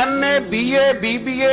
MA, BA, BBA,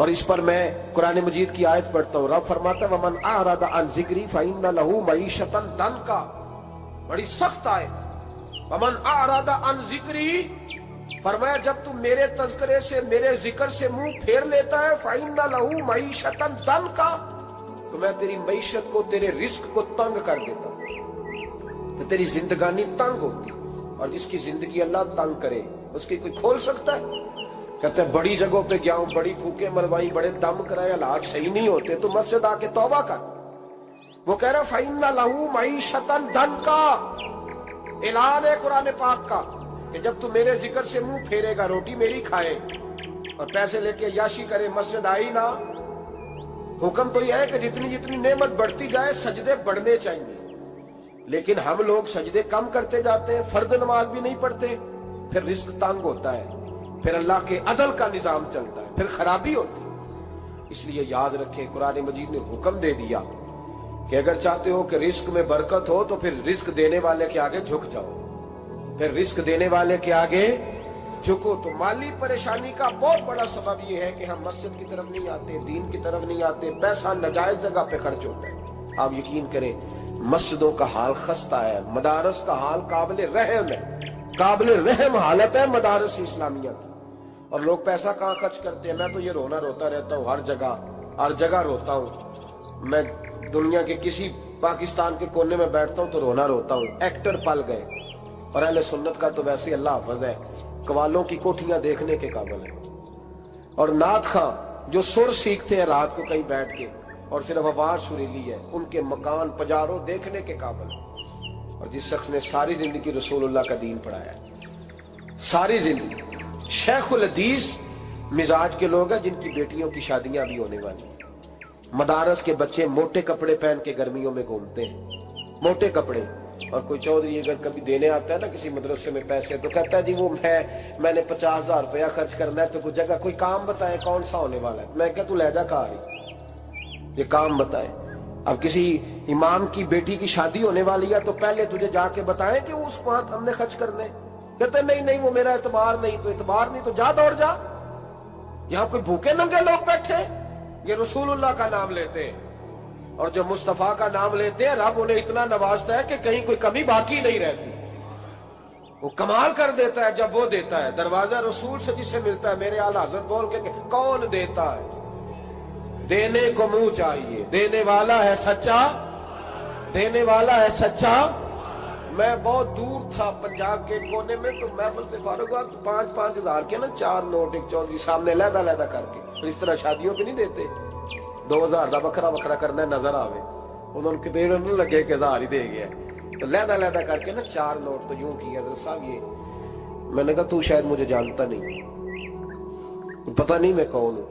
اور اس پر میں قرآن مجید کی آیت پڑھتا ہوں. رب فرماتا ہے ومن اعرض عن ذکری فإن له معیشۃ ضنکا. بڑی سخت آیت. ومن اعرض عن ذکری، فرمایا جب تم میرے تذکرے سے، میرے ذکر سے منہ پھیر لیتا ہے فإن له معیشۃ ضنکا، تو میں تیری معیشت کو، تیرے رزق کو تنگ کر دیتا ہوں، تو تیری زندگانی تنگ ہوگی. اور جس کی زندگی اللہ تنگ کرے اس کی کوئی کھول سکتا ہے؟ کہتے ہیں بڑی جگہوں پہ گیا ہوں، بڑی پھوکے مروائی، بڑے دم کرائے، حالات صحیح نہیں ہوتے، تو مسجد آ کے توبہ کر. وہ کہہ رہا فإن له معیشۃ ضنکا. اعلان ہے قرآن پاک کا کہ جب تو میرے ذکر سے منہ پھیرے گا، روٹی میری کھائے اور پیسے لے کے عیاشی کرے، مسجد آئی نہ. حکم تو یہ ہے کہ جتنی جتنی نعمت بڑھتی جائے سجدے بڑھنے چاہیے، لیکن ہم لوگ سجدے کم کرتے جاتے ہیں، فرض نماز بھی نہیں پڑھتے، پھر رزق تنگ ہوتا ہے، پھر اللہ کے عدل کا نظام چلتا ہے، پھر خرابی ہوتی ہے. اس لیے یاد رکھیں قرآن مجید نے حکم دے دیا کہ اگر چاہتے ہو کہ رزق میں برکت ہو تو پھر رزق دینے والے کے آگے جھک جاؤ، پھر رزق دینے والے کے آگے جھکو. تو مالی پریشانی کا بہت بڑا سبب یہ ہے کہ ہم مسجد کی طرف نہیں آتے، دین کی طرف نہیں آتے، پیسہ ناجائز جگہ پہ خرچ ہوتا ہے. آپ یقین کریں مسجدوں کا حال خستہ ہے، مدارس کا حال قابل رحم ہے، قابل رحم حالت ہے مدارس اسلامیہ کی. اور لوگ پیسہ کہاں خرچ کرتے ہیں؟ میں تو یہ روتا رہتا ہوں، ہر جگہ روتا ہوں. میں دنیا کے کسی پاکستان کے کونے میں بیٹھتا ہوں تو روتا ہوں. ایکٹر پل گئے، اور اہل سنت کا تو ویسے اللہ حافظ ہے، قوالوں کی کوٹھیاں دیکھنے کے قابل ہے. اور نعت خواں جو سر سیکھتے ہیں رات کو کہیں بیٹھ کے اور صرف آواز سریلی ہے، ان کے مکان پجاروں دیکھنے کے قابل ہے. اور جس شخص نے ساری زندگی رسول اللہ کا دین پڑھایا ہے، ساری زندگی، شیخ الحدیث مزاج کے لوگ ہیں جن کی بیٹیوں کی شادیاں بھی ہونے والی ہیں. مدارس کے بچے موٹے کپڑے پہن کے گرمیوں میں گھومتے ہیں، موٹے کپڑے. اور کوئی چودھری اگر کبھی دینے آتا ہے نا کسی مدرسے میں پیسے، تو کہتا ہے جی وہ میں نے 50,000 روپیہ خرچ کرنا ہے، تو کوئی جگہ کوئی کام بتائے کون سا ہونے والا ہے. میں کہتا تو لہجہ کہا رہی، یہ کام بتائے. اب کسی امام کی بیٹی کی شادی ہونے والی ہے تو پہلے تجھے جا کے بتائیں کہ اس وہاں ہم نے خرچ کرنے. کہتے نہیں وہ میرا اعتبار نہیں. تو اعتبار نہیں تو جا دوڑ جا. یہاں کوئی بھوکے ننگے لوگ بیٹھے، یہ رسول اللہ کا نام لیتے ہیں، اور جو مصطفیٰ کا نام لیتے ہیں رب انہیں اتنا نوازتا ہے کہ کہیں کوئی کمی باقی نہیں رہتی. وہ کمال کر دیتا ہے جب وہ دیتا ہے. دروازہ رسول سے جسے ملتا ہے، میرے اعلیٰ حضرت بول کے کہ کون دیتا ہے؟ دینے کو منہ چاہیے، دینے والا ہے سچا، دینے والا ہے سچا. میں بہت دور تھا پنجاب کے کونے میں، تو محفل سے فارغ ہوا تو 5-5 ہزار کے نا 4 نوٹ ایک چودھری سامنے لہدا کر کے. اس طرح شادیوں پہ نہیں دیتے 2000 کا وکھرا کرنا نظر آوے، انہوں نے کتنے نہ لگے کہ 1000 ہی دے گیا. تو لہدا کر کے نا 4 نوٹ تو یوں کی حضرت صاحب یہ. میں نے کہا تو شاید مجھے جانتا نہیں، پتہ نہیں میں کون ہوں.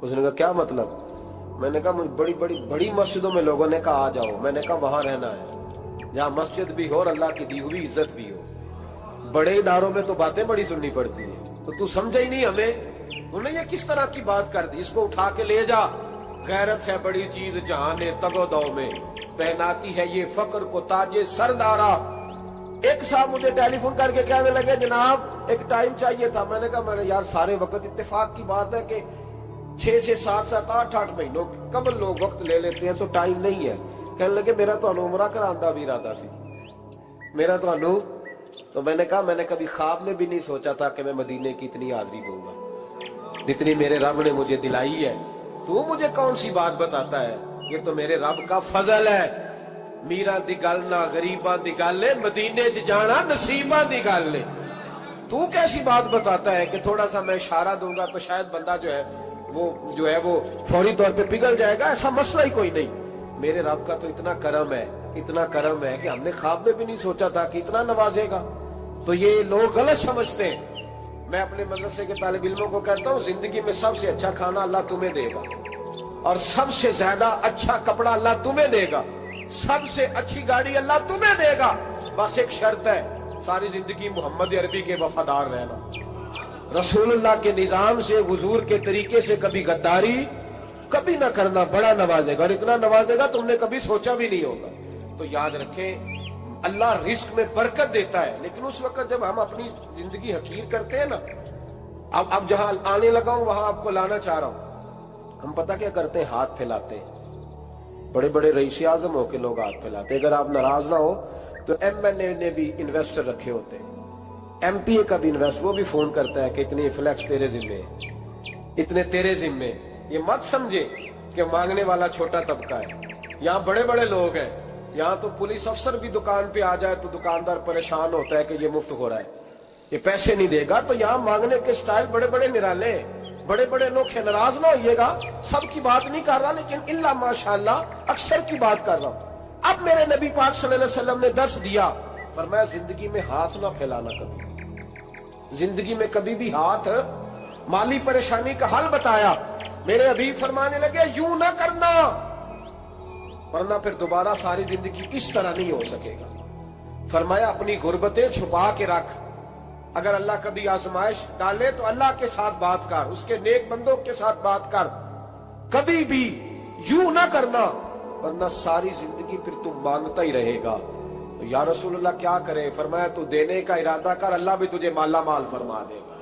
اس نے کہا کیا مطلب؟ میں نے کہا بڑی مسجدوں میں لوگوں نے کہا آ جاؤ. میں نے کہا وہاں رہنا ہے جہاں مسجد بھی ہو اور اللہ کی دی ہوئی عزت بھی ہو. بڑے اداروں میں تو باتیں بڑی سننی پڑتی ہیں. تو سمجھا ہی نہیں ہمیں. تو نے یہ کس طرح کی بات کر دی؟ اس کو اٹھا کے لے جا. غیرت ہے بڑی چیز جہاں نے تگ و دو میں، پہناتی ہے یہ فقر کو تاج سردارا. ایک صاحب مجھے ٹیلی فون کر کے کہنے لگے جناب ایک ٹائم چاہیے تھا. میں نے کہا میں نے یار سارے وقت اتفاق کی بات ہے کہ 6-6 7-7 8-8 مہینوں قبل لوگ وقت لے لیتے ہیں تو ٹائم نہیں ہے. کہنے لگے میرا تو عمرہ کراندہ بھی ارادہ سی میرا تو میں نے کہا میں نے کبھی خواب میں بھی نہیں سوچا تھا کہ میں مدینے کی اتنی حاضری دوں گا جتنی میرے رب نے مجھے دلائی ہے. تو مجھے کون سی بات بتاتا ہے؟ یہ تو میرے رب کا فضل ہے. میرا دی گل نہ غریباں دی گل ہے، مدینے چ جانا نصیباں دی گل ہے. تو کیسی بات بتاتا ہے کہ تھوڑا سا میں اشارہ دوں گا تو شاید بندہ جو ہے وہ فوری طور پہ پگھل جائے گا؟ ایسا مسئلہ ہی کوئی نہیں. میرے رب کا تو اتنا کرم ہے کہ ہم نے خواب میں بھی نہیں سوچا تھا کہ اتنا نوازے گا. تو یہ لوگ غلط سمجھتے ہیں. میں اپنے مدرسے کے طالب علموں کو کہتا ہوں زندگی میں سب سے اچھا کھانا اللہ تمہیں دے گا، اور سب سے زیادہ اچھا کپڑا اللہ تمہیں دے گا، سب سے اچھی گاڑی اللہ تمہیں دے گا. بس ایک شرط ہے، ساری زندگی محمد عربی کے وفادار رہنا، رسول اللہ کے نظام سے، حضور کے طریقے سے کبھی غداری کبھی نہ کرنا. بڑا نوازے گا، اور اتنا نوازے گا تم نے کبھی سوچا بھی نہیں ہوگا. تو یاد رکھیں اللہ رزق میں برکت دیتا ہے، لیکن اس وقت جب ہم اپنی زندگی حقیر کرتے ہیں نا. اب جہاں آنے لگا ہوں وہاں آپ کو لانا چاہ رہا ہوں. ہم پتہ کیا کرتے ہیں؟ ہاتھ پھیلاتے ہیں. بڑے بڑے رئیس اعظموں کے لوگ ہاتھ پھیلاتے ہیں. اگر آپ ناراض نہ ہو تو ایم این اے نے بھی انویسٹر رکھے ہوتے ہیں, ایم پی اے کا بھی انویسٹر, وہ بھی فون کرتا ہے کہ اتنے فلیکس تیرے ذمے, اتنے تیرے ذمے. یہ مت سمجھے کہ مانگنے والا چھوٹا طبقہ ہے. یہاں بڑے بڑے لوگ ہیں. یہاں تو پولیس افسر بھی دکان پہ آ جائے تو دکاندار پریشان ہوتا ہے کہ یہ مفت ہو رہا ہے, یہ پیسے نہیں دے گا. تو یہاں مانگنے کے سٹائل بڑے بڑے نرالے, بڑے بڑے لوگ ہیں. ناراض نہ ہوئیے گا, سب کی بات نہیں کر رہا, لیکن الا ماشاءاللہ اکثر کی بات کر رہا ہوں. اب میرے نبی پاک صلی اللہ علیہ وسلم نے درس دیا, فرمایا زندگی میں ہاتھ نہ پھیلانا کبھی, زندگی میں کبھی بھی ہاتھ. مالی پریشانی کا حل بتایا. میرے حبیب فرمانے لگے یوں نہ کرنا, ورنہ پھر دوبارہ ساری زندگی اس طرح نہیں ہو سکے گا. فرمایا اپنی غربتیں چھپا کے رکھ. اگر اللہ کبھی آزمائش ڈالے تو اللہ کے ساتھ بات کر, اس کے نیک بندوں کے ساتھ بات کر. کبھی بھی یوں نہ کرنا, ورنہ ساری زندگی پھر تم مانگتا ہی رہے گا. تو یا رسول اللہ کیا کریں؟ فرمایا تو دینے کا ارادہ کر, اللہ بھی تجھے مالا مال فرما دے گا.